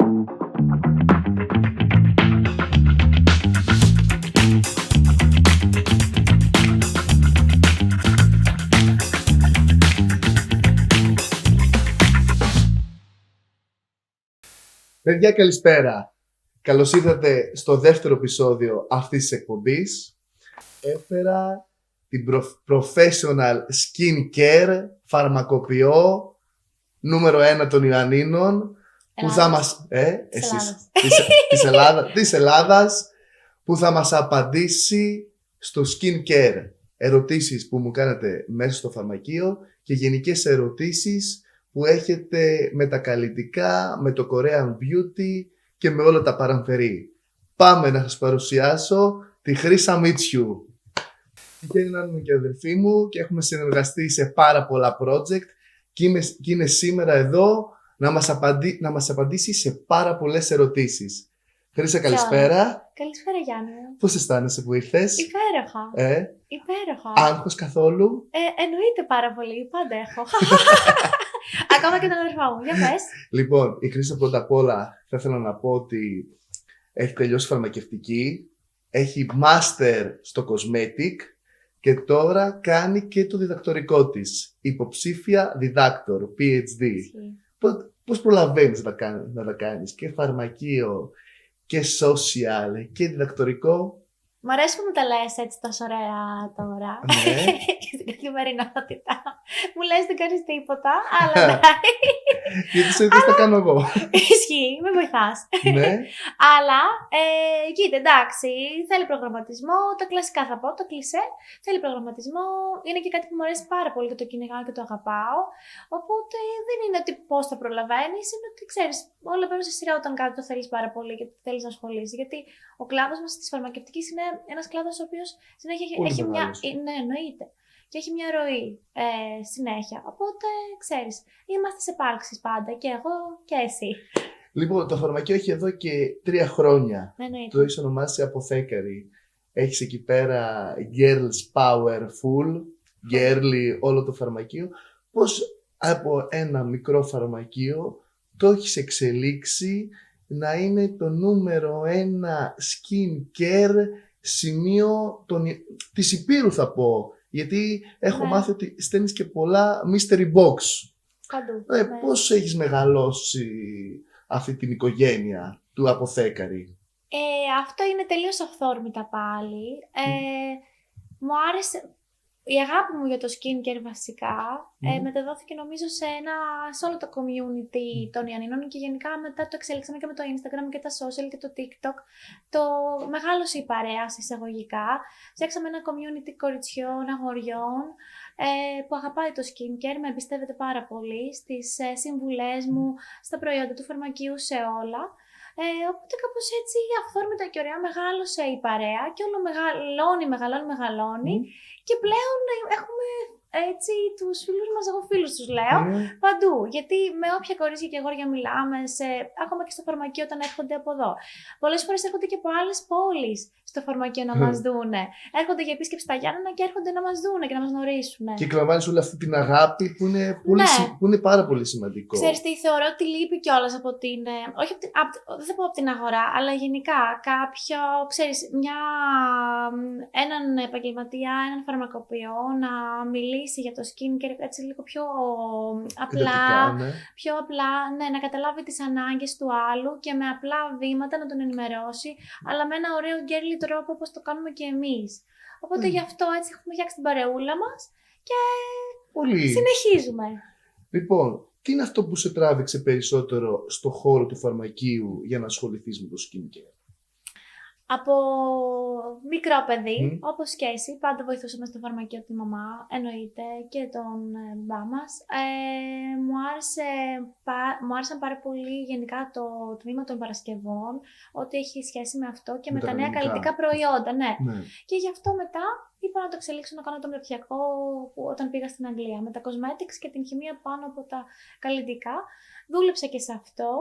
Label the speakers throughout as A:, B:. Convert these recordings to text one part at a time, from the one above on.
A: Παιδιά, καλησπέρα. Καλώς ήρθατε στο δεύτερο επεισόδιο αυτής της εκπομπής. Έφερα την professional skincare φαρμακοποιό νούμερο 1 των Ιωαννίνων που θα μας... της Ελλάδας, που θα μας απαντήσει στο skincare. Ερωτήσεις που μου κάνετε μέσα στο φαρμακείο και γενικές ερωτήσεις που έχετε με τα καλλιτικά, με το Korean Beauty και με όλα τα παραμφερή. Πάμε να σας παρουσιάσω τη Χρύσα Μίτσιου. Είναι και αδερφή μου και έχουμε συνεργαστεί σε πάρα πολλά project και είναι σήμερα εδώ να μας απαντήσει σε πάρα πολλές ερωτήσεις. Χρύσα, καλησπέρα.
B: Καλησπέρα, Γιάννη.
A: Πώς αισθάνεσαι που ήρθες?
B: Υπέροχα. Υπέροχα.
A: Άγχος καθόλου?
B: Εννοείται πάρα πολύ. Πάντα έχω. Ακόμα και τον αδερφό μου. Για πες.
A: Λοιπόν, η Χρύσα πρώτα απ' όλα θα ήθελα να πω ότι έχει τελειώσει φαρμακευτική, έχει master στο cosmetic και τώρα κάνει και το διδακτορικό της. Υποψήφια διδάκτορ, PhD. Πώς προλαβαίνεις να τα κάνεις και φαρμακείο και social και διδακτορικό?
B: Μ' αρέσει που μου τα λες έτσι τόσο ωραία τώρα.
A: Ναι.
B: Και στην καθημερινότητα. Μου λες δεν κάνεις τίποτα, αλλά εντάξει.
A: Γιατί σε είδες τα κάνω εγώ.
B: Ισχύει, με βοηθάς.
A: Ναι.
B: Αλλά, κοίτα, εντάξει, θέλει προγραμματισμό, τα κλασικά θα πω, το κλισέ. Θέλει προγραμματισμό, είναι και κάτι που μου αρέσει πάρα πολύ και το κυνηγάω και το αγαπάω. Οπότε δεν είναι ότι πώς θα προλαβαίνεις, είναι ότι ξέρεις, όλα παίρνουν σε σειρά όταν κάτι το θέλεις πάρα πολύ και θέλεις να ασχολείσαι. Γιατί ο κλάδος μας της φαρμακευτικής είναι ένας κλάδος ο οποίος συνέχεια έχει μια. Ναι, εννοείται. Και έχει μια ροή συνέχεια. Οπότε, ξέρεις, είμαστε σε επάλξεις πάντα και εγώ και εσύ.
A: Λοιπόν, το φαρμακείο έχει εδώ και 3 χρόνια.
B: Εννοείται.
A: Το έχεις ονομάσει αποθέκαρη. Έχεις εκεί πέρα girls powerful, girly όλο το φαρμακείο. Πώς από ένα μικρό φαρμακείο το έχεις εξελίξει να είναι το νούμερο 1 skincare σημείο της Υπήρου, θα πω. Γιατί έχω μάθει ότι στέλνεις και πολλά mystery box.
B: Παντού.
A: Πώς έχεις μεγαλώσει αυτή την οικογένεια του αποθέκαρη?
B: Αυτό είναι τελείως αυθόρμητα πάλι. Μου άρεσε. Η αγάπη μου για το skincare βασικά μεταδόθηκε νομίζω σε όλο το community των Ιωαννίνων και γενικά μετά το εξέλιξαμε και με το Instagram και τα social και το TikTok. Το μεγάλωσε η παρέα εισαγωγικά. Φτιάξαμε ένα community κοριτσιών, αγοριών που αγαπάει το skincare, με εμπιστεύεται πάρα πολύ στις συμβουλές μου, στα προϊόντα του φαρμακείου, σε όλα. Οπότε κάπως έτσι αυθόρμητα και ωραία μεγάλωσε η παρέα και όλο μεγαλώνει και πλέον έχουμε έτσι τους φίλους μας, εγώ φίλους τους λέω, παντού. Γιατί με όποια κορίτσια και αγόρια μιλάμε, ακόμα και στο φαρμακείο όταν έρχονται από εδώ. Πολλές φορές έρχονται και από άλλες πόλεις στο φαρμακείο να μας δούνε. Έρχονται για επίσκεψη στα Γιάννενα και έρχονται να μας δούνε και να μας γνωρίσουν.
A: Και εκλαμβάνεις όλη αυτή την αγάπη που είναι πάρα πολύ σημαντικό.
B: Ξέρεις τι, θεωρώ ότι λείπει κιόλας από την. Όχι δεν θα πω από την αγορά, αλλά γενικά κάποιο, ξέρεις, έναν επαγγελματία, έναν φαρμακοποιό να μιλήσει για το skincare έτσι λίγο πιο απλά. Πιο απλά, ναι, να καταλάβει τις ανάγκες του άλλου και με απλά βήματα να τον ενημερώσει, αλλά με ένα ωραίο girly τρόπο όπως το κάνουμε και εμείς. Οπότε γι' αυτό έτσι έχουμε φτιάξει την παρεούλα μας και συνεχίζουμε.
A: Λοιπόν, τι είναι αυτό που σε τράβηξε περισσότερο στο χώρο του φαρμακείου για να ασχοληθείς με το skincare?
B: Από μικρό παιδί, όπως και εσύ, πάντα βοηθούσαμε στο φαρμακείο τη μαμά, εννοείται, και τον μπά μας. Μου άρεσαν πάρα πολύ γενικά το τμήμα των Παρασκευών, ό,τι έχει σχέση με αυτό και με τα νέα καλλιτικά προϊόντα, ναι. Και γι' αυτό μετά είπα να το εξελίξω να κάνω το μεταπτυχιακό όταν πήγα στην Αγγλία, με τα cosmetics και την χημεία πάνω από τα καλλιτικά. Δούλεψα και σε αυτό,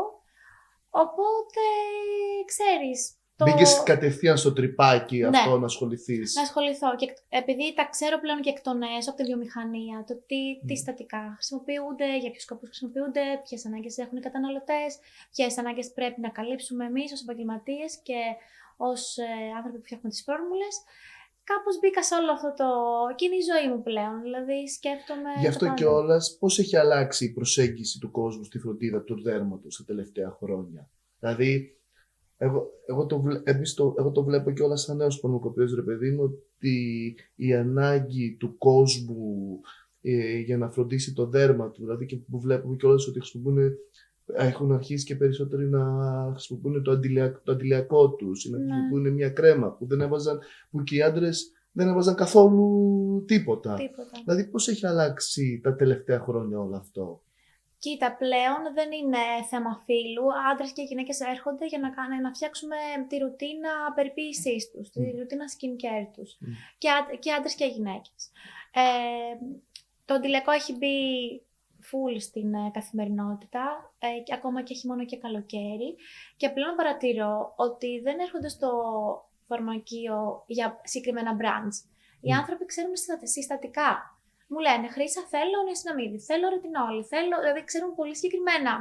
B: οπότε ξέρεις,
A: Μπήκες κατευθείαν στο τρυπάκι
B: Ναι.
A: αυτό να ασχοληθείς.
B: Να ασχοληθώ. Και επειδή τα ξέρω πλέον και εκ των έσω από τη βιομηχανία, το τι συστατικά χρησιμοποιούνται, για ποιους σκοπούς χρησιμοποιούνται, ποιες ανάγκες έχουν οι καταναλωτές, ποιες ανάγκες πρέπει να καλύψουμε εμείς ως επαγγελματίες και ως άνθρωποι που φτιάχνουν τις φόρμουλες. Κάπως μπήκα σε όλο αυτό το. Και είναι η ζωή μου πλέον. Δηλαδή σκέφτομαι.
A: Γι' αυτό κιόλας, πώς έχει αλλάξει η προσέγγιση του κόσμου στη φροντίδα του δέρματος τα τελευταία χρόνια. Δηλαδή, εγώ το βλέπω κιόλας σαν νέος φαρμακοποιός, ρε παιδί μου, ότι η ανάγκη του κόσμου για να φροντίσει το δέρμα του, δηλαδή και που βλέπουμε κιόλας ότι έχουν αρχίσει και περισσότεροι να χρησιμοποιούν το αντιλιακό τους ή να χρησιμοποιούν μια κρέμα που και οι άντρες δεν έβαζαν καθόλου τίποτα. Δηλαδή πώς έχει αλλάξει τα τελευταία χρόνια όλο αυτό?
B: Κοίτα, πλέον δεν είναι θέμα φύλου. Άντρες και γυναίκες έρχονται για να φτιάξουμε τη ρουτίνα περιποίησής τους, τη ρουτίνα skincare τους. Και άντρες και γυναίκες. Το αντιλιακό έχει μπει full στην καθημερινότητα, και ακόμα και χειμώνα και καλοκαίρι. Και πλέον παρατηρώ ότι δεν έρχονται στο φαρμακείο για συγκεκριμένα brands. Οι άνθρωποι ξέρουν συστατικά. Μου λένε Χρύσα, θέλω νιασιναμίδι, θέλω ρετινόλη, δηλαδή ξέρουν πολύ συγκεκριμένα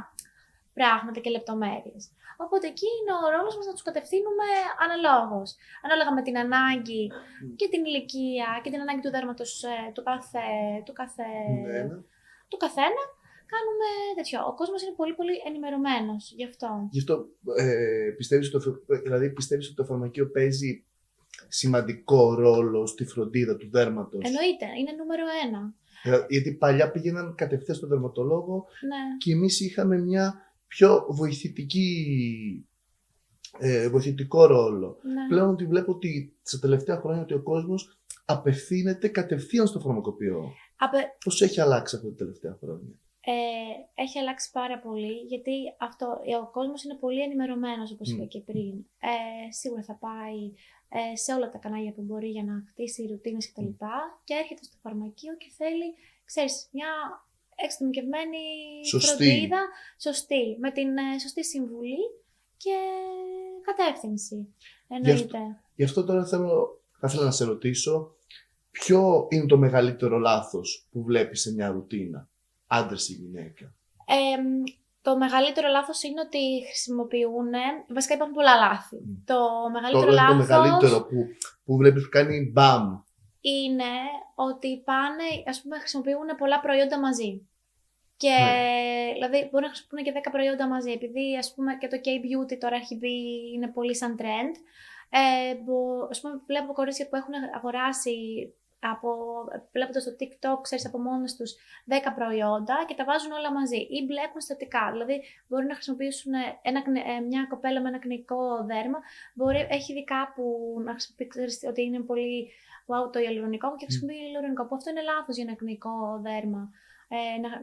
B: πράγματα και λεπτομέρειες. Οπότε εκεί είναι ο ρόλος μας να τους κατευθύνουμε αναλόγως. Ανάλογα με την ανάγκη και την ηλικία και την ανάγκη του δέρματος του καθένα, κάνουμε τέτοιο. Ο κόσμος είναι πολύ πολύ ενημερωμένος γι' αυτό.
A: Γι' αυτό πιστεύεις ότι το φαρμακείο παίζει σημαντικό ρόλο στη φροντίδα του δέρματος?
B: Εννοείται, είναι νούμερο 1.
A: Γιατί παλιά πήγαιναν κατευθείαν στον δερματολόγο, και εμείς είχαμε μια πιο βοηθητικό ρόλο. Πλέον ότι βλέπω ότι στα τελευταία χρόνια ότι ο κόσμος απευθύνεται κατευθείαν στο φαρμακοποιό. Πώς έχει αλλάξει αυτά τα τελευταία χρόνια?
B: Έχει αλλάξει πάρα πολύ, γιατί ο κόσμος είναι πολύ ενημερωμένος, όπως είπα και πριν. Σίγουρα θα πάει σε όλα τα κανάλια που μπορεί για να χτίσει ρουτίνες κτλ. Και έρχεται στο φαρμακείο και θέλει, ξέρεις, μια εξατομικευμένη φροντίδα, σωστή, με την σωστή συμβουλή και κατεύθυνση. Εννοείται.
A: Γι' αυτό τώρα θα ήθελα να σε ρωτήσω, ποιο είναι το μεγαλύτερο λάθος που βλέπεις σε μια ρουτίνα, άντρες ή γυναίκα?
B: Το μεγαλύτερο λάθος είναι ότι χρησιμοποιούν. Βασικά υπάρχουν πολλά λάθη. Το μεγαλύτερο
A: που βλέπεις που κάνει μπαμ
B: είναι ότι πάνε, χρησιμοποιούν πολλά προϊόντα μαζί. Και δηλαδή μπορεί να χρησιμοποιούν και 10 προϊόντα μαζί. Επειδή και το K-beauty τώρα έχει μπει, είναι πολύ σαν trend. Βλέπω κορίτσια που έχουν αγοράσει βλέποντας το TikTok, ξέρεις, από μόνες τους 10 προϊόντα και τα βάζουν όλα μαζί ή μπλέκουν συστατικά. Δηλαδή, μπορεί να χρησιμοποιήσουν μια κοπέλα με ένα ακνεϊκό δέρμα, έχει δει κάπου να χρησιμοποιήσει ότι είναι πολύ wow, το ιαλουρονικό και χρησιμοποιεί ιαλουρονικό, που αυτό είναι λάθος για ένα ακνεϊκό δέρμα.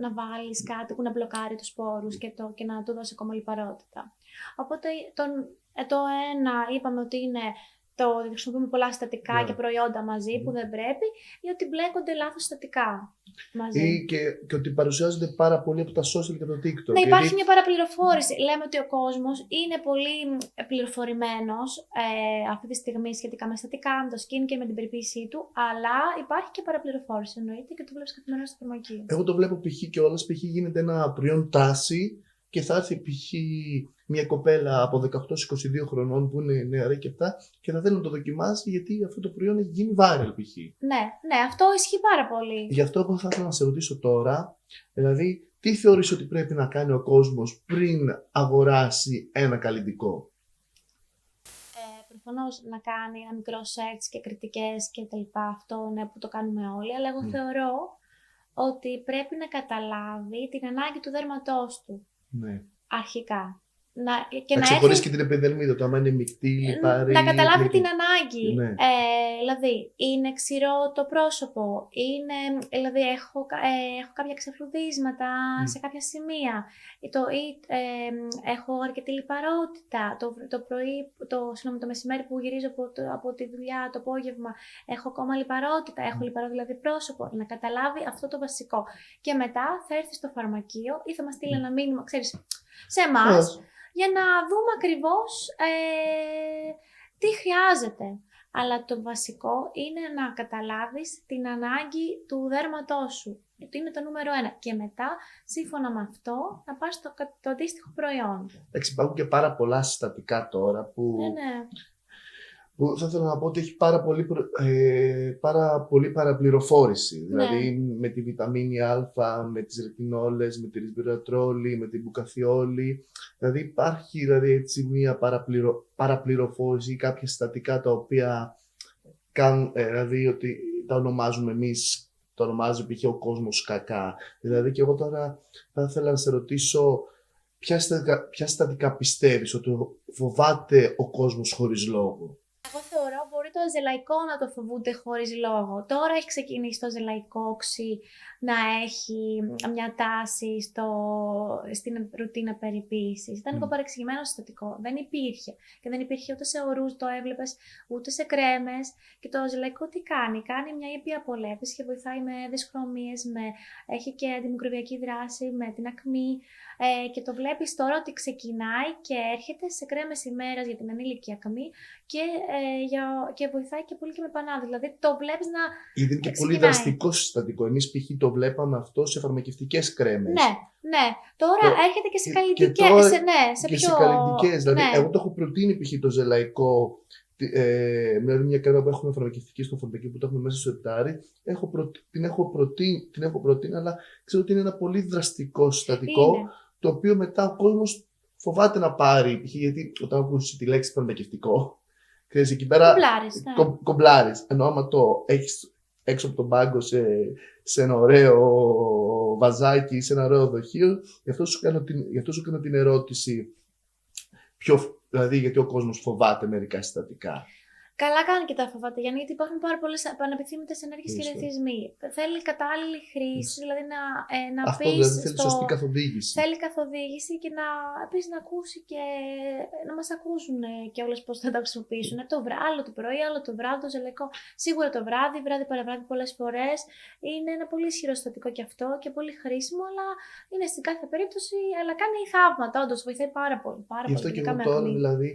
B: Να βάλεις κάτι που να μπλοκάρει τους σπόρους και να του δώσει ακόμα λιπαρότητα. Οπότε το ένα είπαμε ότι είναι ότι χρησιμοποιούμε πολλά συστατικά και προϊόντα μαζί που δεν πρέπει, ή ότι μπλέκονται λάθος συστατικά μαζί.
A: Ή και ότι παρουσιάζονται πάρα πολύ από τα social και το TikTok.
B: Ναι, υπάρχει μια παραπληροφόρηση. Λέμε ότι ο κόσμος είναι πολύ πληροφορημένος αυτή τη στιγμή σχετικά με συστατικά, με το skin και με την περιποίησή του, αλλά υπάρχει και παραπληροφόρηση. Εννοείται και το βλέπεις καθημερινά στο φαρμακείο. Εγώ
A: το βλέπω π.χ. κιόλας, γίνεται ένα προϊόν τάση και θα έρθει π.χ. μια κοπέλα από 18-22 χρονών που είναι νεαρή και αυτά και θα θέλει να το δοκιμάσει, γιατί αυτό το προϊόν έχει γίνει viral π.χ.
B: Ναι, αυτό ισχύει πάρα πολύ.
A: Γι' αυτό θα ήθελα να σε ρωτήσω τώρα, δηλαδή, τι θεωρείς ότι πρέπει να κάνει ο κόσμος πριν αγοράσει ένα καλλυντικό?
B: Προφανώς να κάνει ένα μικρό search και κριτικές και τα λοιπά, αυτό ναι, που το κάνουμε όλοι, αλλά εγώ θεωρώ ότι πρέπει να καταλάβει την ανάγκη του δέρματός του.
A: Ναι.
B: Αρχικά.
A: Να ξεχωρίσει και την επιδερμίδα του, άμα είναι μεικτή, λιπαρή.
B: Να καταλάβει την ανάγκη.
A: Ναι.
B: Δηλαδή, είναι ξηρό το πρόσωπο, δηλαδή έχω κάποια ξεφλουδίσματα σε κάποια σημεία, έχω αρκετή λιπαρότητα, το πρωί, το μεσημέρι που γυρίζω από τη δουλειά, το απόγευμα, έχω ακόμα λιπαρότητα, έχω λιπαρό δηλαδή πρόσωπο. Να καταλάβει αυτό το βασικό. Και μετά θα έρθει στο φαρμακείο ή θα μας στείλει ένα μήνυμα, ξέρεις, σε εμάς, για να δούμε ακριβώς τι χρειάζεται. Αλλά το βασικό είναι να καταλάβεις την ανάγκη του δέρματός σου. Γιατί είναι το νούμερο 1. Και μετά, σύμφωνα με αυτό, να πάρεις το αντίστοιχο προϊόν.
A: Υπάρχουν και πάρα πολλά συστατικά τώρα που...
B: Ναι.
A: Που θα ήθελα να πω ότι έχει πάρα πολύ παραπληροφόρηση.
B: Ναι.
A: Δηλαδή με τη βιταμίνη Α, με τις ρετινόλες, με τη ρισβερατρόλη, με την μπουκαθιόλη. Δηλαδή υπάρχει έτσι μια παραπληροφόρηση ή κάποια συστατικά τα οποία κάνουν, δηλαδή ότι τα ονομάζουμε εμείς, το ονομάζει π.χ. ο κόσμος κακά. Δηλαδή και εγώ τώρα θα ήθελα να σε ρωτήσω ποια συστατικά πιστεύεις ότι φοβάται ο κόσμος χωρίς λόγο.
B: Εγώ θεωρώ μπορεί το ζελαϊκό να το φοβούνται χωρίς λόγο. Τώρα έχει ξεκινήσει το ζελαϊκό οξύ να έχει μια τάση στην ρουτίνα περιποίησης. Ήταν λίγο παρεξηγημένο συστατικό. Δεν υπήρχε. Και δεν υπήρχε ούτε σε ορούς, το έβλεπες, ούτε σε κρέμες. Και το ζελαϊκό τι κάνει? Κάνει μια ήπια απολέπιση και βοηθάει με δυσχρωμίες, έχει και αντιμικροβιακή δράση, με την ακμή. Και το βλέπεις τώρα ότι ξεκινάει και έρχεται σε κρέμες ημέρας για την ανήλικη ακμή και βοηθάει και πολύ και με πανάδι. Δηλαδή το βλέπεις να.
A: Είναι και πολύ δραστικό συστατικό. Εμείς π.χ. το βλέπαμε αυτό σε φαρμακευτικές κρέμες.
B: Ναι. Τώρα έρχεται και σε καλλιτικές.
A: Σε καλλιτικές. Δηλαδή, εγώ το έχω προτείνει π.χ. το ζελαϊκό. Δηλαδή, μια κρέμα που έχουμε φαρμακευτική στο φαρμακείο που το έχουμε μέσα στο σεπτάρι, την έχω προτείνει, αλλά ξέρω ότι είναι ένα πολύ δραστικό συστατικό. Το οποίο μετά ο κόσμος φοβάται να πάρει, γιατί όταν ακούσει τη λέξη φαρμακευτικό, ξέρεις, εκεί πέρα κομπλάρεις. Ενώ άμα το έχεις έξω από τον πάγκο σε ένα ωραίο βαζάκι, σε ένα ωραίο δοχείο, γι' αυτό σου κάνω την ερώτηση, δηλαδή γιατί ο κόσμος φοβάται μερικά συστατικά.
B: Καλά κάνει και τα φοβάται, Γιάννη, γιατί υπάρχουν πάρα πολλές ανεπιθύμητες ενέργειες και ρεθισμοί. Θέλει κατάλληλη χρήση, δηλαδή να
A: αυτό
B: πεις.
A: Δηλαδή θέλει σωστή καθοδήγηση.
B: Θέλει καθοδήγηση και επίσης να ακούσει και να μας ακούσουν και όλες πώς θα τα χρησιμοποιήσουν. Άλλο το πρωί, άλλο το βράδυ, το ζελαϊκό. Σίγουρα το βράδυ παραβράδυ πολλές φορές. Είναι ένα πολύ ισχυρό συστατικό και αυτό και πολύ χρήσιμο, αλλά είναι στην κάθε περίπτωση, αλλά κάνει θαύματα, όντως βοηθάει πάρα πολύ.
A: Γι' αυτό και εγώ τώρα δηλαδή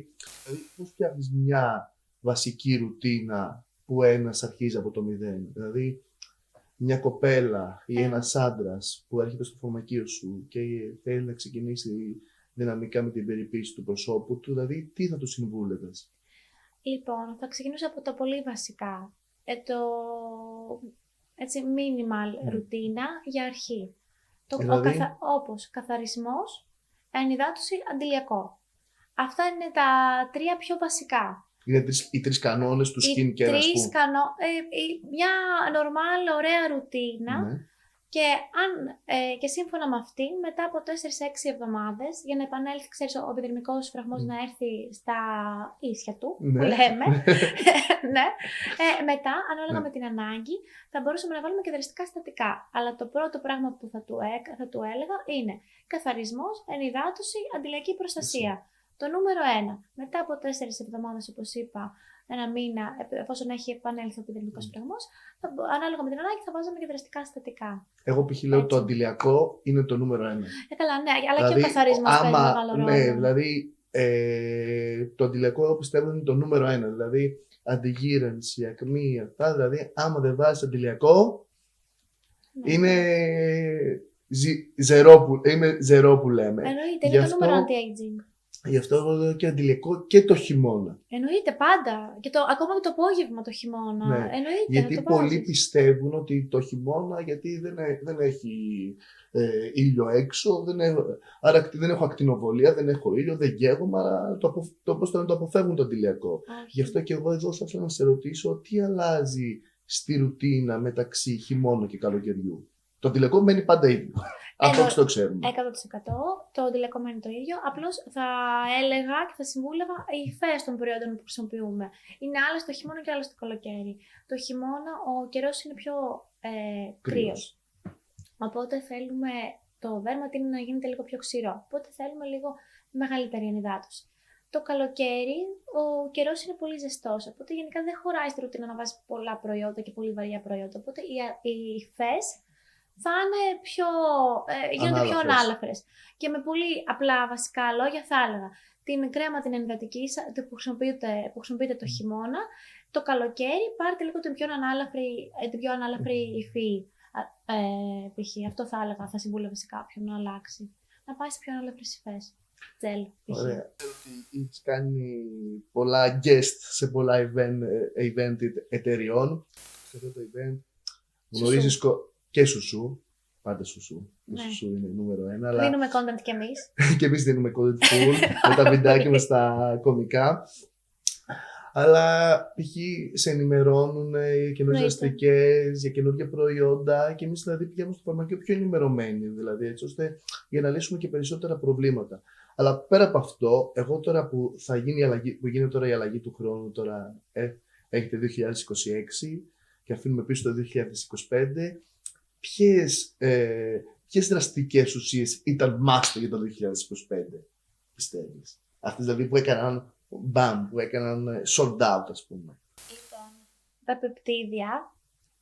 A: πώς φτιάχνεις μια βασική ρουτίνα που ένας αρχίζει από το μηδέν. Δηλαδή, μια κοπέλα ή ένας άντρας που έρχεται στο φαρμακείο σου και θέλει να ξεκινήσει δυναμικά με την περιποίηση του προσώπου του, δηλαδή, τι θα του συμβούλευες?
B: Λοιπόν, θα ξεκινήσω από τα πολύ βασικά. Minimal ρουτίνα για αρχή.
A: Δηλαδή?
B: Όπως καθαρισμός, ενυδάτωση, αντιλιακό. Αυτά είναι τα 3 πιο βασικά.
A: Είναι οι 3 κανόνες του skincare, ας πούμε.
B: Μια normal, ωραία ρουτίνα.
A: Ναι.
B: Και σύμφωνα με αυτήν, μετά από 4-6 εβδομάδες, για να επανέλθει, ξέρεις, ο επιδερμικός φραγμός να έρθει στα ίσια του, που λέμε. Ναι. Μετά, ανάλογα με την ανάγκη, θα μπορούσαμε να βάλουμε και δραστικά συστατικά. Αλλά το πρώτο πράγμα που θα του έλεγα είναι καθαρισμός, ενυδάτωση, αντιλιακή προστασία. Το νούμερο 1. Μετά από 4 εβδομάδες, όπως είπα, ένα μήνα, εφόσον έχει επανέλθει ο επιδερμικός φραγμός, ανάλογα με την ανάγκη θα βάζαμε και δραστικά συστατικά.
A: Εγώ π.χ. λέω το αντιλιακό είναι το νούμερο 1.
B: Καλά, ναι, αλλά δηλαδή, και ο καθαρισμός παίζει μεγάλο ρόλο.
A: Ναι, δηλαδή το αντιλιακό εγώ πιστεύω είναι το νούμερο 1. Δηλαδή αντιγύρανση, ακμή, αυτά. Δηλαδή, άμα δεν βάζεις αντιλιακό, είναι ζερό που λέμε.
B: Εννοείται, είναι το νούμερο anti-aging.
A: Γι' αυτό εγώ λέω και αντιλιακό και το χειμώνα.
B: Εννοείται, πάντα. Ακόμα και το απόγευμα το χειμώνα.
A: Ναι.
B: Εννοείται.
A: Γιατί πολλοί πιστεύουν ότι το χειμώνα, γιατί δεν έχει ήλιο έξω, άρα δεν έχω ακτινοβολία, δεν έχω ήλιο, δεν καίγομαι, άρα πώς το αποφεύγουν το αντιλιακό. Γι' αυτό και εγώ εδώ θα ήθελα να σε ρωτήσω τι αλλάζει στη ρουτίνα μεταξύ χειμώνα και καλοκαιριού. Το αντιλιακό μένει πάντα ίδιο. Αυτό το ξέρουμε.
B: 100%. Το αντιλιακό μένει το ίδιο. Απλώς θα έλεγα και θα συμβούλευα οι υφές των προϊόντων που χρησιμοποιούμε. Είναι άλλες το χειμώνα και άλλες το καλοκαίρι. Το χειμώνα ο καιρός είναι πιο κρύος. Οπότε θέλουμε το δέρμα να γίνεται λίγο πιο ξηρό. Οπότε θέλουμε λίγο μεγαλύτερη ενυδάτωση. Το καλοκαίρι ο καιρός είναι πολύ ζεστός. Οπότε γενικά δεν χωράει στη ρουτίνα να βάζεις πολλά προϊόντα και πολύ βαριά προϊόντα. Οπότε οι υφές θα είναι γίνονται πιο ανάλαφρες. Και με πολύ απλά βασικά λόγια θα έλεγα την κρέμα την ενυδατική που χρησιμοποιείτε το χειμώνα, το καλοκαίρι πάρτε λίγο την πιο ανάλαφρη υφή. Π.χ. αυτό θα έλεγα, θα συμβούλευε σε κάποιον να αλλάξει. Να πάει σε πιο ανάλαφρες υφές. Τζελ, π.χ.
A: Ωραία. Έχεις κάνει πολλά guest σε πολλά event εταιριών. Σε αυτό το event γνωρίζεις και σουσού. Πάντα σουσού. Το σουσού είναι νούμερο 1. Αλλά...
B: Δίνουμε content κι εμείς.
A: Και εμείς δίνουμε content full με τα βιντεάκια μας τα κωμικά. Αλλά π.χ. σε ενημερώνουν για καινούριες δραστικές, για καινούργια προϊόντα και εμείς δηλαδή πηγαίνουμε στο φαρμακείο πιο ενημερωμένοι, δηλαδή έτσι ώστε για να λύσουμε και περισσότερα προβλήματα. Αλλά πέρα από αυτό, εγώ τώρα που θα γίνει η αλλαγή, που γίνεται τώρα η αλλαγή του χρόνου, τώρα έχετε 2026 και αφήνουμε πίσω το 2025, ποιες δραστικές ουσίες ήταν must για το 2025, πιστεύεις? Αυτές δηλαδή που έκαναν μπαμ, που έκαναν sold out, ας πούμε.
B: Λοιπόν, τα πεπτίδια,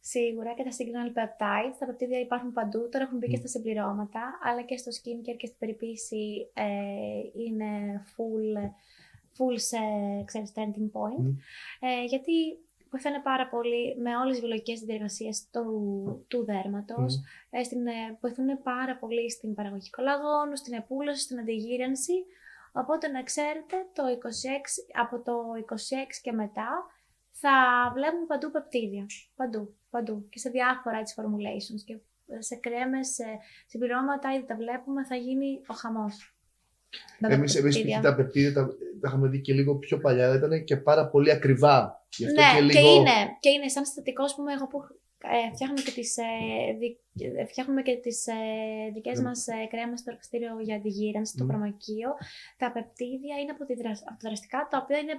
B: σίγουρα, και τα signal peptides. Τα πεπτίδια υπάρχουν παντού, τώρα έχουν μπει και στα συμπληρώματα, αλλά και στο skincare και στην περιποίηση είναι full σε, ξέρεις, turning point. Γιατί βοηθάνε πάρα πολύ με όλες τις βιολογικές συνεργασίες του δέρματος. Βοηθούν πάρα πολύ στην παραγωγή κολαγόνου, στην επούλωση, στην αντιγύρανση. Οπότε να ξέρετε, από το 26 και μετά θα βλέπουμε παντού πεπτίδια. Παντού. Και σε διάφορα έτσι formulations. Και σε κρέμες, σε συμπληρώματα, ήδη τα βλέπουμε, θα γίνει ο χαμός.
A: Εμείς τα πεπτίδια τα είχαμε δει και λίγο πιο παλιά, ήταν και πάρα πολύ ακριβά.
B: Ναι, και είναι σαν συστατικό, πούμε, εγώ που φτιάχνουμε και τις δικές μας κρέμες στο εργαστήριο για αντιγύρανση, το φαρμακείο. Τα πεπτίδια είναι από τα δραστικά τα οποία είναι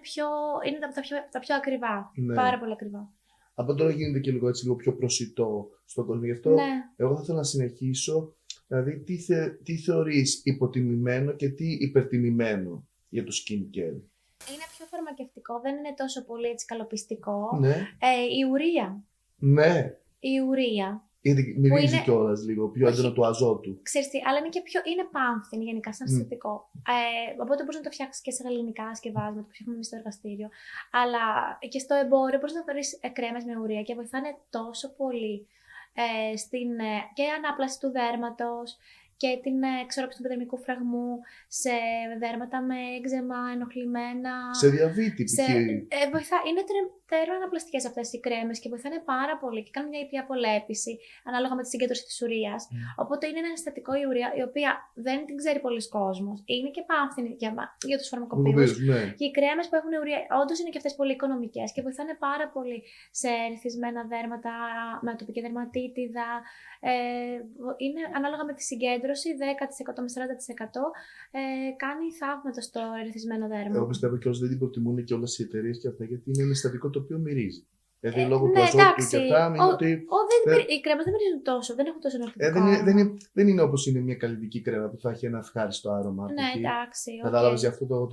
B: τα πιο ακριβά. Ναι. Πάρα πολύ ακριβά.
A: Από τώρα γίνεται και λίγο πιο προσιτό στον κόσμο. Γι' αυτό εγώ θα ήθελα να συνεχίσω. Δηλαδή, τι θεωρείς υποτιμημένο και τι υπερτιμημένο για το skincare?
B: Είναι πιο φαρμακευτικό, δεν είναι τόσο πολύ έτσι καλοπιστικό.
A: Ναι.
B: Η ουρία.
A: Ναι.
B: Η ουρία.
A: Γιατί μυρίζει κιόλας λίγο, πιο έντονο του αζότου.
B: Ξέρεις τι, αλλά είναι και είναι πάμφθινη γενικά, σαν συστατικό. Οπότε μπορείς να το φτιάξεις και σε γαλλικά σκευάσματα που φτιάχνουμε εμείς στο εργαστήριο. Αλλά και στο εμπόριο μπορείς να βρεις κρέμες με ουρία και βοηθάνε τόσο πολύ και ανάπλαση του δέρματος και την εξόρροπηση του επιδερμικού φραγμού σε δέρματα με έξαιμα, ενοχλημένα.
A: Σε διαβήτη,
B: είναι τέρμα αναπλαστικές αυτές οι κρέμες και βοηθάνε πάρα πολύ και κάνουν μια ήπια απολέπιση ανάλογα με τη συγκέντρωση της ουρείας. Οπότε είναι ένα συστατικό η ουρεία, η οποία δεν την ξέρει πολλοί κόσμος. Είναι και πάμφθινη για τους φαρμακοποιούς.
A: Ναι.
B: Και οι κρέμες που έχουν ουρεία, όντως είναι και αυτές πολύ οικονομικές και βοηθάνε πάρα πολύ σε ερυθισμένα δέρματα, με ατοπική δερματίτιδα. Είναι ανάλογα με τη συγκέντρωση, 10% με 40% κάνει θαύματα στο ερυθισμένο δέρμα.
A: Εγώ πιστεύω και όσοι δεν την προτιμούν και όλες οι εταιρείες και αυτά, γιατί είναι ένα συστατικό το οποίο μυρίζει. Δηλαδή λόγω του αζότου και αυτά.
B: Οι κρέμες δεν μυρίζουν τόσο, δεν έχουν τόσο ενοχλητικό.
A: Δεν είναι όπως είναι μια καλλιτική κρέμα που θα έχει ένα ευχάριστο άρωμα.
B: Ναι, εντάξει.
A: Κατάλαβες, γι' αυτό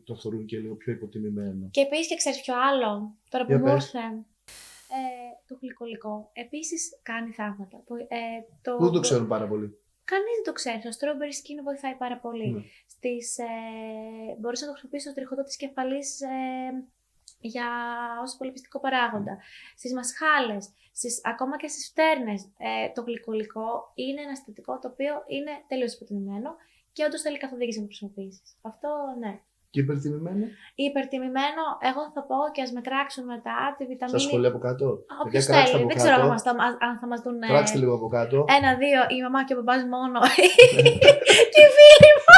A: το θεωρούν και λίγο πιο υποτιμημένο.
B: Και επίσης, και ξέρεις ποιο άλλο, τώρα που μου ήρθε. Το γλυκολικό. Επίσης κάνει θαύματα.
A: Δεν το ξέρουν πάρα πολύ.
B: Κανείς δεν το ξέρει. Το strawberry skin βοηθάει πάρα πολύ. Μπορείς να το χρησιμοποιήσεις στο τριχωτό της κεφαλής για ως πολυπιστικό παράγοντα. Στις μασχάλες, ακόμα και στις φτέρνες, το γλυκολικό είναι ένα συστατικό το οποίο είναι τελείως υποτιμημένο και όντως θέλει καθοδήγηση να το χρησιμοποιήσεις. Αυτό ναι.
A: Και υπερτιμημένο.
B: Υπερτιμημένο, εγώ θα πω και ας με κράξουν μετά τη βιταμίνη.
A: Στα σχόλια από κάτω.
B: Όποιος θέλει, δεν ξέρω αν θα μας δουν.
A: Κράξτε λίγο από κάτω.
B: 1-2, η μαμά και ο μπαμπάς μόνο. Και οι φίλοι μου.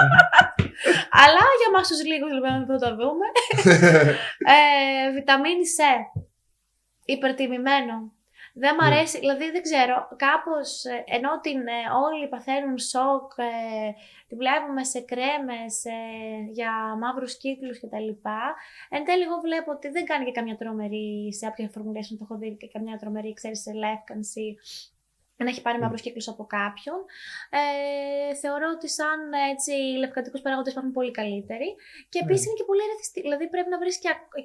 B: Αλλά για εμάς τους λίγους λοιπόν θα το δούμε. Βιταμίνη C. Υπερτιμημένο. Δεν μ' αρέσει, δηλαδή δεν ξέρω, κάπως ενώ όλοι παθαίνουν σοκ, τη βλέπουμε σε κρέμες για μαύρους κύκλους κτλ. Εν τέλει εγώ βλέπω ότι δεν κάνει και καμιά τρομερή, σε όποια formulation το έχω δει, και καμιά τρομερή, ξέρεις, σε λεύκανση να έχει πάρει μαύρος κύκλος από κάποιον. Θεωρώ ότι σαν έτσι λευκαντικούς παράγοντες υπάρχουν πολύ καλύτεροι. Και επίσης είναι και πολύ ερεθιστή. Δηλαδή πρέπει να βρεις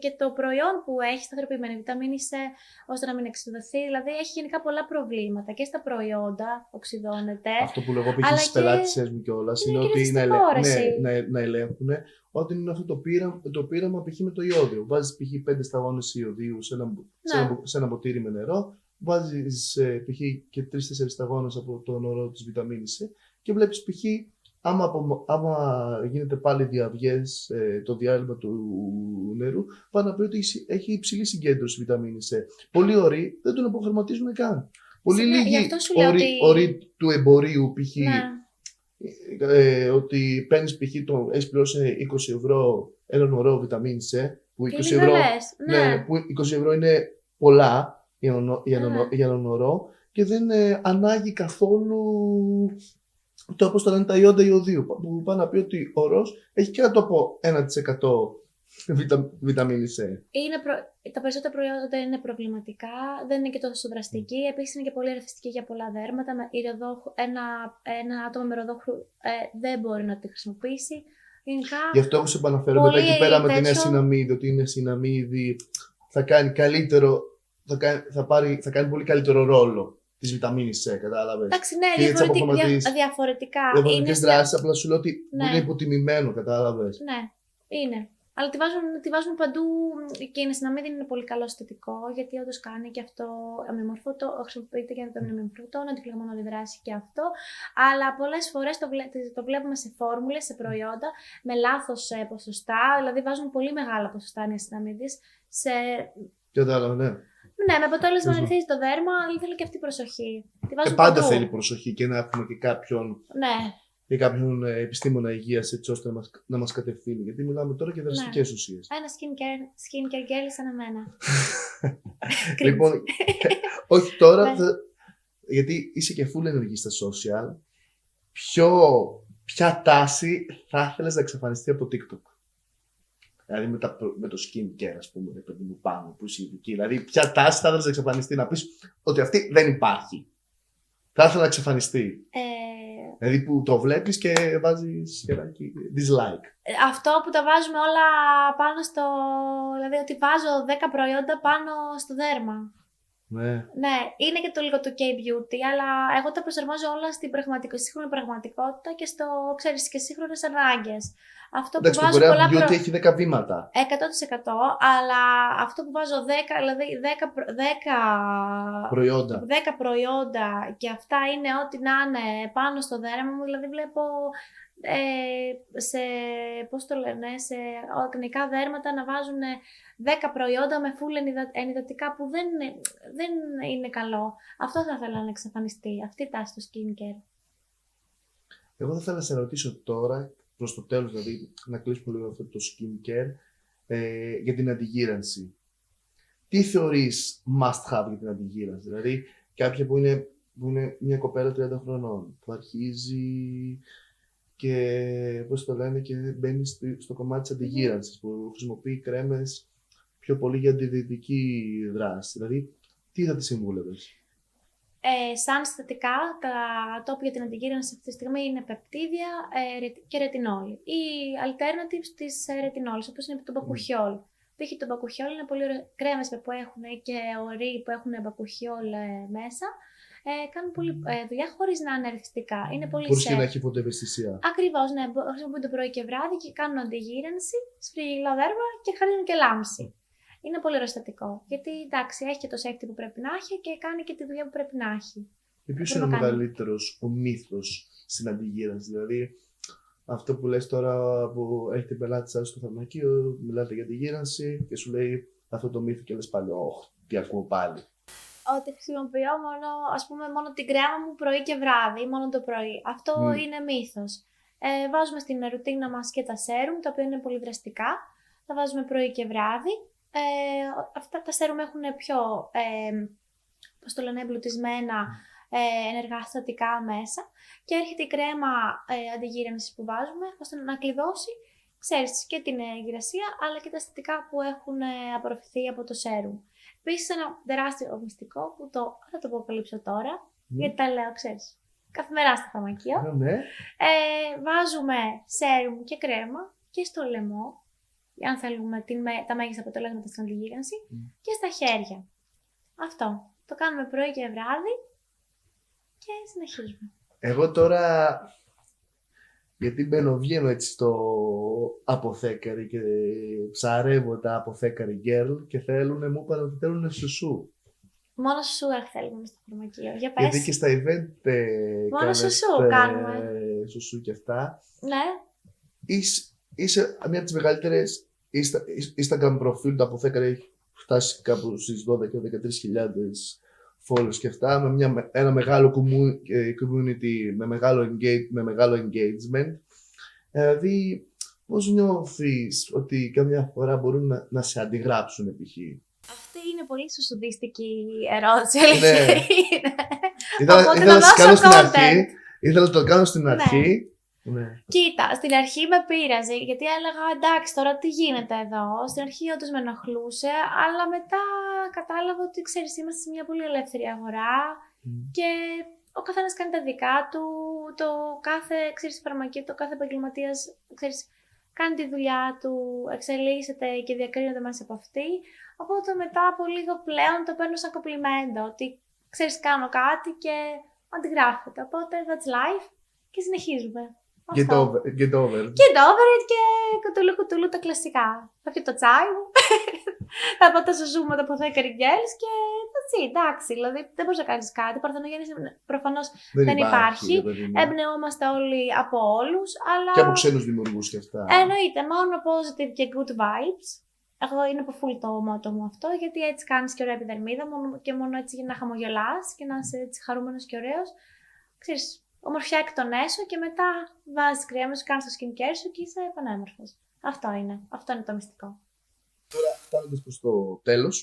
B: και το προϊόν που έχει σταθεροποιημένη βιταμίνη C ώστε να μην εξουδωθεί. Δηλαδή έχει γενικά πολλά προβλήματα και στα προϊόντα, οξυδώνεται.
A: Αυτό που λέγω π.χ. στις πελάτησες μου κιόλας είναι ότι να ελέγχουν ότι είναι αυτό το πείραμα π.χ. με το ιόδιο. Βάζεις π.χ. 5 σταγόνες ιωδίου σε ένα ποτήρι με νερό. Βάζεις π.χ. και 3-4 σταγόνες από το νερό της βιταμίνης C και βλέπεις π.χ. άμα γίνεται πάλι διαυγές το διάλειμμα του νερού, πάνε να πει ότι έχει υψηλή συγκέντρωση βιταμίνης C. Πολλοί όροι δεν τον αποχρωματίζουν καν. Πολύ λίγοι όροι του εμπορίου π.χ. Ναι. Ότι παίρνεις π.χ. έχεις πληρώσει 20 ευρώ έναν ωρό βιταμίνης C, που 20 ευρώ είναι πολλά για έναν ωρό και δεν ανάγει καθόλου το όπως το λένε τα ιόντα ιωδίου, που πάνε να πει ότι ο ορός έχει κάτω από 1% βιταμίνη C.
B: Τα περισσότερα προϊόντα είναι προβληματικά, δεν είναι και τόσο δραστική. Επίσης είναι και πολύ ερεθιστική για πολλά δέρματα. Ένα άτομο με ροδόχρου δεν μπορεί να τη χρησιμοποιήσει.
A: Γι' αυτό όπως επαναφέρω μετά εκεί πέρα με την συναμίδη, ότι είναι συναμίδη, θα κάνει καλύτερο. Θα κάνει πολύ καλύτερο ρόλο της βιταμίνης C, κατάλαβες.
B: Εντάξει, ναι, διαφορετικά.
A: Διαφορετικές δράσεις, απλά σου λέω ότι είναι υποτιμημένο, κατάλαβες.
B: Ναι, είναι. Αλλά τη βάζουν παντού και η συναμίδη είναι πολύ καλό συστατικό, γιατί όντως κάνει και αυτό αμυμορφωτό, χρησιμοποιείται για το αμυμορφωτό, αντιφλεγμονώδη δράση και αυτό. Αλλά πολλές φορές το βλέπουμε σε φόρμουλες, σε προϊόντα, με λάθος ποσοστά, δηλαδή βάζουν πολύ μεγάλα ποσοστά νιασιναμίδης σε.
A: Κατάλαβα, ναι.
B: Ναι, με αποτέλεσμα να ρυθίζει το δέρμα, αλλά θέλει και αυτή η προσοχή.
A: Πάντα θέλει προσοχή και να έχουμε και κάποιον,
B: ναι.
A: κάποιον επιστήμονα υγείας έτσι ώστε να μας κατευθύνει. Γιατί μιλάμε τώρα για δραστικές ουσίες.
B: Ένα skincare girl σαν εμένα.
A: Λοιπόν, όχι τώρα, γιατί είσαι και full ενεργή στα social. Ποια τάση θα ήθελες να εξαφανιστεί από TikTok? Δηλαδή με το skincare, ας πούμε, παιδί μου πάνω, που είσαι ειδική. Δηλαδή, ποια τάση θα ήθελες να εξαφανιστεί, να πεις ότι αυτή δεν υπάρχει. Θα ήθελα να εξαφανιστεί. Δηλαδή που το βλέπεις και βάζεις χεράκι dislike.
B: Αυτό που τα βάζουμε όλα πάνω στο. Δηλαδή ότι βάζω 10 προϊόντα πάνω στο δέρμα. Ναι, είναι και το λίγο το K-beauty, αλλά εγώ τα προσαρμόζω όλα στην σύγχρονη πραγματικότητα και και σύγχρονες ανάγκες. Αυτό που βάζω
A: το Korean Beauty έχει 10 βήματα.
B: 100%, αλλά αυτό που βάζω 10, δηλαδή 10 προϊόντα και αυτά είναι ό,τι να είναι πάνω στο δέρμα μου, δηλαδή βλέπω σε ακνικά δέρματα να βάζουν 10 προϊόντα με full ενυδατικά που δεν είναι καλό. Αυτό θα ήθελα να εξαφανιστεί, αυτή η τάση του skincare.
A: Εγώ θα ήθελα να σε ρωτήσω τώρα, προς το τέλος δηλαδή, να κλείσουμε λίγο αυτό το skincare, για την αντιγύρανση. Τι θεωρείς must have για την αντιγύρανση? Δηλαδή, κάποια που είναι μια κοπέλα 30 χρονών, που αρχίζει και πώς το λένε και μπαίνει στο κομμάτι της αντιγύρανσης, που χρησιμοποιεί κρέμες πιο πολύ για αντιδυτική δράση. Δηλαδή, τι θα τη συμβούλευες?
B: Σαν συστατικά, τα top για την αντιγύρανση αυτή τη στιγμή είναι πεπτίδια και ρετινόλ. Οι alternatives της ρετινόλης, όπως είναι το μπακουχιόλ. Π.χ. το μπακουχιόλ είναι πολύ ωραίο, κρέμες που έχουν και ορί που έχουν μπακουχιόλ μέσα. Κάνουν πολύ δουλειά χωρίς να είναι αριθμιστικά. Είναι πολύ
A: χωρίς και να έχει φωτοευαισθησία.
B: Ακριβώς, ναι. Χρησιμοποιούνται πρωί και βράδυ και κάνουν αντιγύρανση, σφρίγγυλα δέρμα και χάνουν και λάμψη. Είναι πολύ ωραίο συστατικό. Γιατί εντάξει, έχει και το safety που πρέπει να έχει και κάνει και τη δουλειά που πρέπει να έχει.
A: Και ποιος είναι ο μεγαλύτερος ο μύθος στην αντιγύρανση? Δηλαδή, αυτό που λες τώρα που έχετε πελάτη σας στο φαρμακείο, μιλάτε για αντιγύρανση και σου λέει αυτό το μύθο και λες πάλι, τι ακούω πάλι.
B: Ότι χρησιμοποιώ μόνο την κρέμα μου πρωί και βράδυ, μόνο το πρωί. Αυτό είναι μύθος. Βάζουμε στην ρουτίνα μας και τα σέρουμ, τα οποία είναι πολύ δραστικά. Τα βάζουμε πρωί και βράδυ. Αυτά τα σέρουμ έχουν πιο εμπλουτισμένα ενεργά συστατικά μέσα και έρχεται η κρέμα αντιγύρανσης που βάζουμε ώστε να κλειδώσει, ξέρεις, και την υγρασία αλλά και τα συστατικά που έχουν απορροφηθεί από το σέρουμ. Επίσης ένα τεράστιο μυστικό που θα το αποκαλύψω τώρα, γιατί τα λέω, ξέρεις, καθημερινά στο φαρμακείο.
A: Ναι.
B: Βάζουμε σέρουμ και κρέμα και στο λαιμό, αν θέλουμε τα μέγιστα αποτελέσματα στην αντιγίγανση, και στα χέρια. Αυτό. Το κάνουμε πρωί και βράδυ και συνεχίζουμε.
A: Εγώ τώρα, γιατί βγαίνω έτσι στο αποθέκαρι και ψαρεύω τα αποθέκαρι girl και μου είπαν ότι θέλουν σουσού.
B: Μόνο σουσού θέλουμε στο φαρμακείο. Για πες.
A: Γιατί και στα event
B: μόνο σουσού κάνουμε.
A: Σουσού και αυτά.
B: Ναι.
A: Είσαι μία από τις μεγαλύτερες Instagram προφίλ του αποθέκαρι, έχει φτάσει κάπου στις 12-13 χιλιάδες followers και αυτά, με ένα μεγάλο community, με μεγάλο engagement. Δηλαδή, πώς νιώθεις ότι καμιά φορά μπορούν να σε αντιγράψουν π.χ.?
B: Αυτή είναι πολύ σουσουδίστικη ερώτηση, αλήθεια είναι.
A: Ήθελα να το κάνω στην αρχή. Ναι.
B: Κοίτα, στην αρχή με πείραζε, γιατί έλεγα εντάξει, τώρα τι γίνεται εδώ. Στην αρχή όντως με ενοχλούσε, αλλά μετά κατάλαβα ότι ξέρεις, είμαστε σε μια πολύ ελεύθερη αγορά και ο καθένας κάνει τα δικά του. Το κάθε φαρμακείο, το κάθε επαγγελματίας κάνει τη δουλειά του, εξελίσσεται και διακρίνεται μέσα από αυτή. Οπότε μετά από λίγο πλέον το παίρνω σαν κομπλιμέντο, ότι ξέρεις, κάνω κάτι και αντιγράφεται. Οπότε that's life και συνεχίζουμε.
A: Get over it.
B: Get over it και κουτουλού τα κλασικά. Θα πιω το τσάι μου, θα πάω τα σουζού με το αποθέκαρι γκέλς και έτσι, εντάξει, δηλαδή δεν μπορείς να κάνεις κάτι. Παρθενογέννηση προφανώς δεν υπάρχει. Εμπνεόμαστε όλοι από όλους, αλλά...
A: Και από ξένους δημιουργούς και αυτά.
B: Εννοείται, μόνο positive και good vibes. Εγώ είναι από full το μότο μου αυτό, γιατί έτσι κάνεις και ωραία επιδερμίδα και μόνο έτσι για να χαμογελάς και να είσαι έτσι χαρούμενος και ωραίος. Ξέρεις, ομορφιά εκ των έσω και μετά βάζεις κρέμα σου, κάνεις το skincare σου και είσαι πανέμορφος. Αυτό είναι το μυστικό.
A: Τώρα, φτάνοντας προς το τέλος,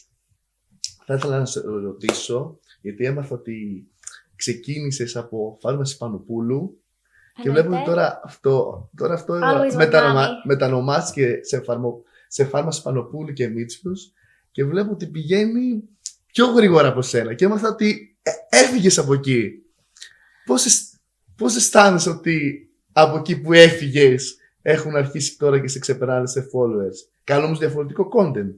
A: θα ήθελα να σε ρωτήσω, γιατί έμαθα ότι ξεκίνησες από φάρμαση Πανοπούλου και βλέπω ότι τώρα αυτό μετανομάστηκε σε φάρμαση Πανοπούλου και Μίτσπλους και βλέπω ότι πηγαίνει πιο γρήγορα από σένα και έμαθα ότι έφυγες από εκεί. Πώς αισθάνεσαι ότι από εκεί που έφυγες έχουν αρχίσει τώρα και σε ξεπεράνε σε followers? Κάνω όμως διαφορετικό content.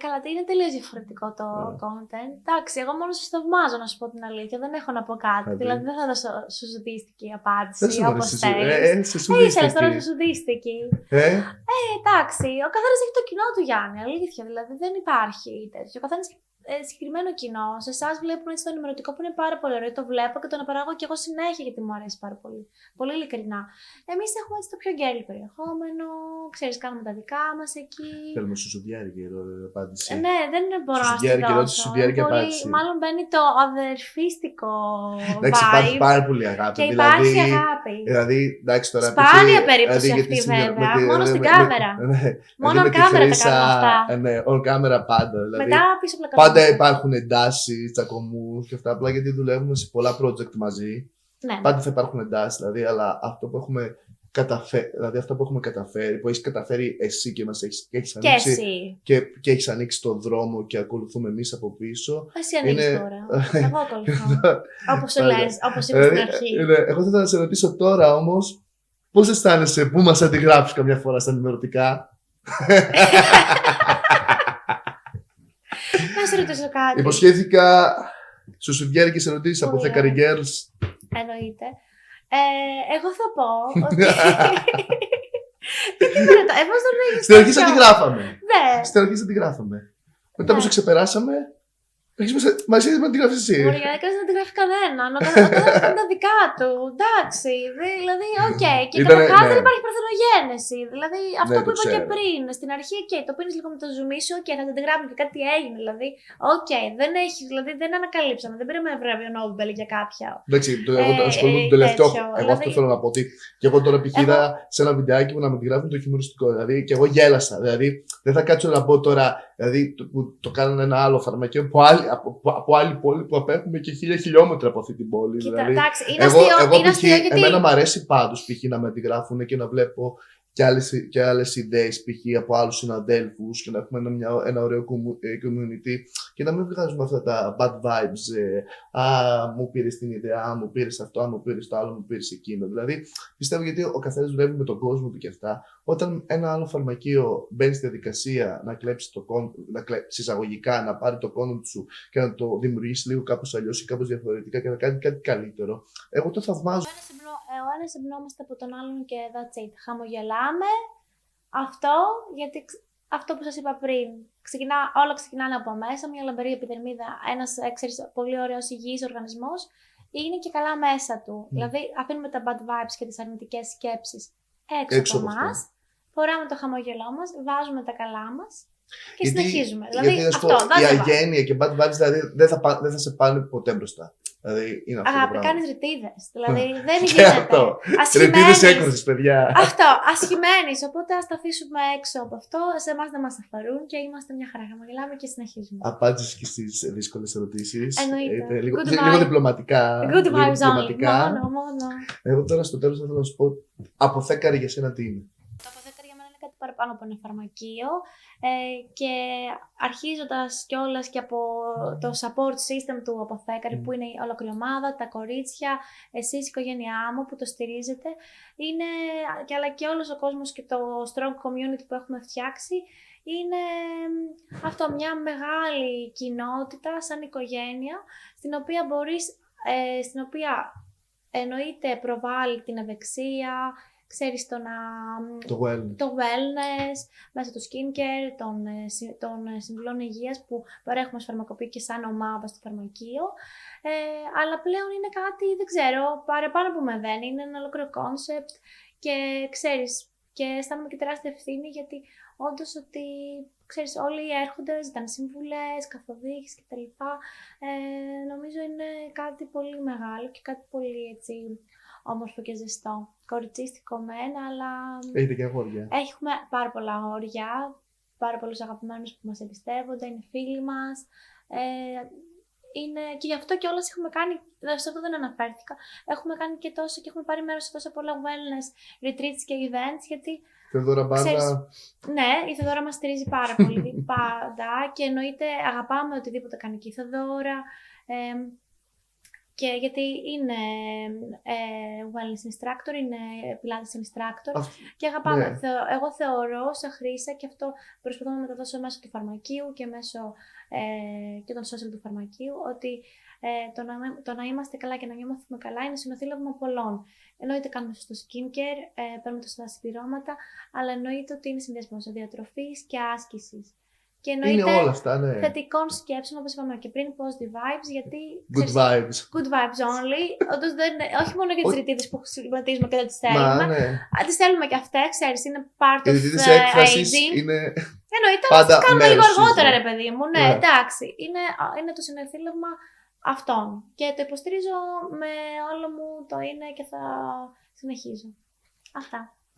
B: Καλά, είναι τελείως διαφορετικό το content. Εντάξει, εγώ μόνο σε θαυμάζω, να σου πω την αλήθεια. Δεν έχω να πω κάτι. Δηλαδή, δεν θα δώσω σουσουδίστικη απάντηση όπως θέλεις. Ήθελες τώρα σουσουδίστικη. Εντάξει, ο καθένας έχει το κοινό του, Γιάννη. Αλήθεια, δηλαδή δεν υπάρχει τέτοιο. Ο καθένας συγκεκριμένο κοινό. Σε εσάς βλέπουν έτσι το ενημερωτικό που είναι πάρα πολύ ωραίο. Το βλέπω και το αναπαράγω και εγώ συνέχεια γιατί μου αρέσει πάρα πολύ. Πολύ ειλικρινά. Εμείς έχουμε έτσι το πιο γκέλ περιεχόμενο. Ξέρεις, κάνουμε τα δικά μας εκεί.
A: Θέλουμε σουσουδιάρικη απάντηση.
B: Ναι, δεν μπορώ να σου δώσω. Μάλλον μπαίνει το αδερφίστικο vibe.
A: Εντάξει, υπάρχει πάρα πολύ αγάπη.
B: Και υπάρχει αγάπη.
A: Δηλαδή, εντάξει τώρα.
B: Σπάνια περίπτωση αυτή βέβαια. Μόνο στην κάμερα. Μόνο on κάμερα τα κάνουμε αυτά.
A: Ναι, on κάμερα πάντα.
B: Μετά πίσω από
A: πάντα υπάρχουν εντάσεις, τσακωμούς και αυτά. Απλά γιατί δουλεύουμε σε πολλά project μαζί.
B: Ναι.
A: Πάντα θα υπάρχουν εντάσεις, δηλαδή, αλλά αυτό που έχουμε καταφέρει, που έχεις καταφέρει εσύ και μας έχεις ανοίξει. Και έχεις ανοίξει τον δρόμο και ακολουθούμε εμείς από πίσω.
B: Εσύ ανοίξεις τώρα. Εγώ ακολουθώ. Όπως σου λες, όπως είπες στην αρχή.
A: Εγώ θα ήθελα να σε ρωτήσω τώρα όμως, πώς αισθάνεσαι που μας αντιγράψεις καμιά φορά στα ενημερωτικά?
B: Να σε ρωτήσω κάτι.
A: Υποσχέθηκα σουσουδιάρικες ερωτήσεις από Θέκαρη Girls.
B: Εννοείται. Εγώ θα πω ότι... Τι με ρωτά, πώς δεν έχεις...
A: Στην αρχή αντιγράφαμε.
B: Ναι.
A: Στην αρχή αντιγράφαμε. Μετά που σε ξεπεράσαμε, μαζί με αντιγράφεις εσύ.
B: Μπορεί να δεν αντιγράφει κανέναν. Ο καθένας κάνει τα δικά του. Εντάξει. Δηλαδή, οκ. Και καταρχάς δεν υπάρχει παρθενογένεση. Δηλαδή, αυτό που είπα και πριν. Στην αρχή, το πίνεις λίγο με το ζουμί σου, θα τα αντιγράφουν και κάτι έγινε. Δηλαδή, δεν έχει, δηλαδή δεν ανακαλύψαμε. Δεν πήραμε βραβείο Νόμπελ για κάποια.
A: Εντάξει, εγώ ασχολούμαι με το τελευταίο. Εγώ αυτό θέλω να πω. Ότι και εγώ τώρα π.χ. σε ένα βιντεάκι που να με αντιγράφουν το χιουμοριστικό. Δηλαδή, και εγώ γέλασα. Δηλαδή, δεν θα κάτσω να πω τώρα. Δηλαδή, που το κάνανε ένα άλλο φαρμακείο από άλλη πόλη που απέχουμε και 1000 χιλιόμετρα από αυτή την πόλη.
B: Κοίτα,
A: δηλαδή,
B: εντάξει, είναι αστείο γιατί...
A: Εμένα μου αρέσει πάντως π.χ. να με αντιγράφουν και να βλέπω και άλλες ιδέες, π.χ. από άλλους συναδέλφους και να έχουμε ένα ωραίο community και να μην βγάζουμε αυτά τα bad vibes. Μου πήρες την ιδέα, μου πήρες αυτό, μου πήρες το άλλο, μου πήρες εκείνο. Δηλαδή, πιστεύω γιατί ο καθένας δουλεύει με τον κόσμο του και αυτά. Όταν ένα άλλο φαρμακείο μπαίνει στη διαδικασία να κλέψει εισαγωγικά, να πάρει το content σου και να το δημιουργήσει λίγο κάπως αλλιώς ή κάπως διαφορετικά και να κάνει κάτι καλύτερο, εγώ το θαυμάζω.
B: Ο ένας εμπνόμαστε από τον άλλον και that's it. Χαμογελάμε. Αυτό, γιατί αυτό που σας είπα πριν. Όλα ξεκινάνε από μέσα, μια λαμπερή επιδερμίδα, ένας πολύ ωραίος υγιής οργανισμός, είναι και καλά μέσα του. Δηλαδή, αφήνουμε τα bad vibes και τις αρνητικές σκέψεις έξω από εμάς, φοράμε το χαμόγελό μας, βάζουμε τα καλά μας και συνεχίζουμε. Δηλαδή,
A: αυτό, η αγένεια και bad vibes δηλαδή, δεν θα σε πάνε ποτέ μπροστά. Δηλαδή, είναι αυτό.
B: Αγάπη, κάνεις ρητίδες. Δηλαδή, δεν γίνεται.
A: Ρητίδες έκρουσες, παιδιά.
B: Αυτό, ασχημένεις. Οπότε ας τα αφήσουμε έξω από αυτό. Σε εμάς δεν μας αφορούν και είμαστε μια χαρά. Χαμογελάμε και συνεχίζουμε.
A: Απάντησες και στις δύσκολες ερωτήσεις.
B: Εννοείται.
A: Λίγο διπλωματικά.
B: Good vibes only. Μόνο.
A: Εγώ τώρα στο τέλος θα ήθελα να σου πω, αποθέκαρη για σένα τι είναι?
B: Το αποθέκαρη για μένα είναι κάτι παραπάνω από ένα φαρμακείο. Και αρχίζοντας κιόλας και από το support system του αποθέκαρη που είναι η ολόκληρη ομάδα, τα κορίτσια, εσείς η οικογένειά μου που το στηρίζετε, είναι, αλλά και όλος ο κόσμος και το strong community που έχουμε φτιάξει, είναι αυτό μια μεγάλη κοινότητα σαν οικογένεια, στην οποία εννοείται προβάλλει την ευεξία, ξέρεις, το wellness, μέσα του skincare, των συμβουλών υγείας που παρέχουμε ως φαρμακοποιοί και σαν ομάδα στο φαρμακείο. Αλλά πλέον είναι κάτι, δεν ξέρω, παραπάνω από μεδέν, είναι ένα ολόκληρο concept και ξέρεις, και αισθάνομαι και τεράστια ευθύνη γιατί όντως ότι, ξέρεις, όλοι έρχονται, ζητάνε συμβουλές, καθοδήγηση κτλ. Νομίζω είναι κάτι πολύ μεγάλο και κάτι πολύ έτσι όμορφο και ζεστό. Κοριτσίστικο μεν, αλλά
A: έχετε και αγόρια.
B: Έχουμε πάρα πολλά αγόρια, πάρα πολλούς αγαπημένους που μας εμπιστεύονται, είναι φίλοι μας. Και γι' αυτό και όλες έχουμε κάνει, σε αυτό δεν αναφέρθηκα, έχουμε κάνει και τόσο και έχουμε πάρει μέρος σε τόσο πολλά wellness retreats και events, γιατί
A: Θεοδώρα Μπάρδα.
B: Ναι, η Θεοδώρα μας στηρίζει πάρα πολύ πάντα και εννοείται αγαπάμε οτιδήποτε κάνει και η Θεοδώρα. Και γιατί είναι wellness instructor, είναι Pilates instructor και αγαπάμε.
A: Ναι.
B: Εγώ θεωρώ σαν χρήσα και αυτό προσπαθώ να μεταδώσω μέσω του φαρμακείου και μέσω και των social του φαρμακείου ότι το να είμαστε καλά και να νιώθουμε καλά είναι συνοθήλευμα πολλών. Εννοείται κάνουμε σωστό skincare, παίρνουμε τα σωστά συμπληρώματα, αλλά εννοείται ότι είναι συνδυασμός διατροφής και άσκησης. Και εννοείται
A: όλα αυτά, ναι.
B: Θετικών σκέψεων, όπως είπαμε και πριν, positive vibes, γιατί.
A: Good vibes.
B: Good vibes only. Όντως όχι μόνο για τις ρητίδες που χρησιμοποιήσουμε και δεν τις θέλουμε.
A: Ναι.
B: Τις θέλουμε και αυτές, ξέρεις, είναι part
A: of
B: aging.
A: Είναι.
B: Εννοείται, όμως τις κάνουμε λίγο αργότερα, ρε παιδί μου. Ναι, εντάξει. Είναι το συνεθήλευμα αυτών. Και το υποστηρίζω με όλο μου το είναι και θα συνεχίζω.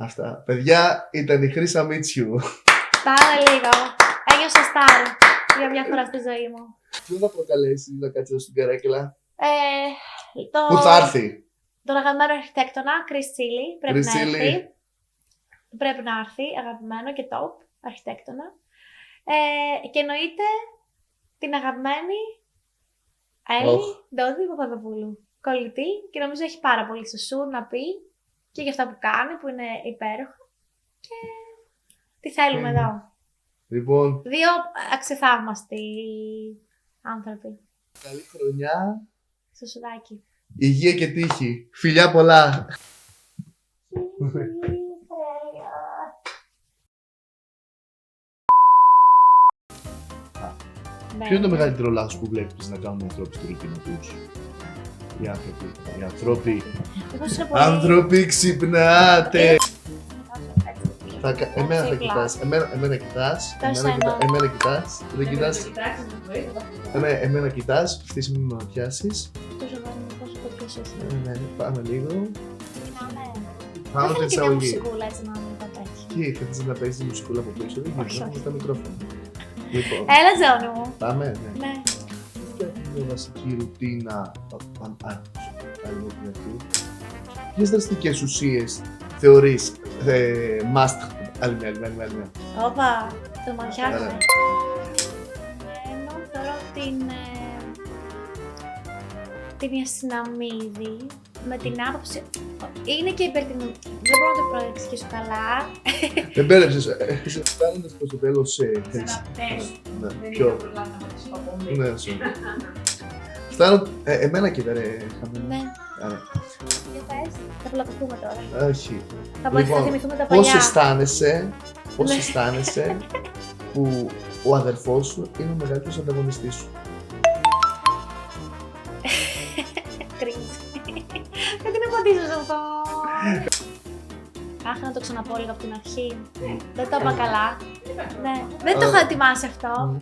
B: Αυτά.
A: Παιδιά, ήταν η Χρύσα Μίτσιου.
B: Πάμε λίγο. Ένιωσα στάρ για μια φορά στη ζωή μου.
A: Ποιο θα προκαλέσει να κάτσει εδώ στην καρέκλα?
B: Πού
A: θα έρθει?
B: Τον αγαπημένο αρχιτέκτονα, Chris Chili, πρέπει να έρθει. Πρέπει να έρθει, αγαπημένο και top αρχιτέκτονα. Και εννοείται την αγαπημένη Έλλη Ντόδη Παπαδοπούλου. Κολλητή και νομίζω έχει πάρα πολύ σωσού να πει και για αυτά που κάνει, που είναι υπέροχα. Και τι θέλουμε εδώ.
A: Λοιπόν,
B: δύο αξιοθαύμαστοι άνθρωποι.
A: Καλή χρονιά.
B: Σωσουδάκι.
A: Υγεία και τύχη. Φιλιά πολλά. Ποιο είναι το μεγαλύτερο λάθος που βλέπεις να κάνουν οι άνθρωποι στη ρουτίνα τους? Οι άνθρωποι ξυπνάτε. Εμένα θα κοιτάς, εμένα κοιτάς, δεν κοιτάς. Εμένα κοιτάς, φτύσιμο με να πιάσεις. Ναι, πάμε λίγο. Πάμε στην εισαγωγή. Τι, θέλεις να παίζεις μουσικούλα από πίσω? Δεν γίνεται, με τα μικρόφωνα.
B: Έλα Τζόνι μου.
A: Πάμε,
B: ναι.
A: Μια βασική ρουτίνα. Ποιες δραστικές ουσίες θεωρείς Must. Άλλη μια.
B: Όπα, το μαντιάζω.
A: Ωραία.
B: Θεωρώ την Ιασιναμίδη με την άποψη. Είναι και υπερτιμημένη. Δεν μπορώ να το προεξηγήσω καλά.
A: Δεν πέρεψες. Φτάνοντας προς το τέλος
C: Ένα τέλος. Δεν
A: πιο.
C: είχα προλάβει να πατήσω το κομπή.
A: Ναι, σου. Φτάνω. Εμένα και ρε.
B: Ναι.
A: Άρα.
B: Για πες, θα πλακωθούμε τώρα.
A: Όχι.
B: Θα θυμηθούμε τα
A: Πώς
B: παλιά.
A: αισθάνεσαι που ο αδερφός σου είναι ο μεγαλύτερος ανταγωνιστής σου?
B: Cringe. Δεν την απαντήσω σε αυτό. Άχα να το ξαναπώ λίγο από την αρχή. Δεν το είπα καλά. Ναι, δεν το είχα ετοιμάσει αυτό.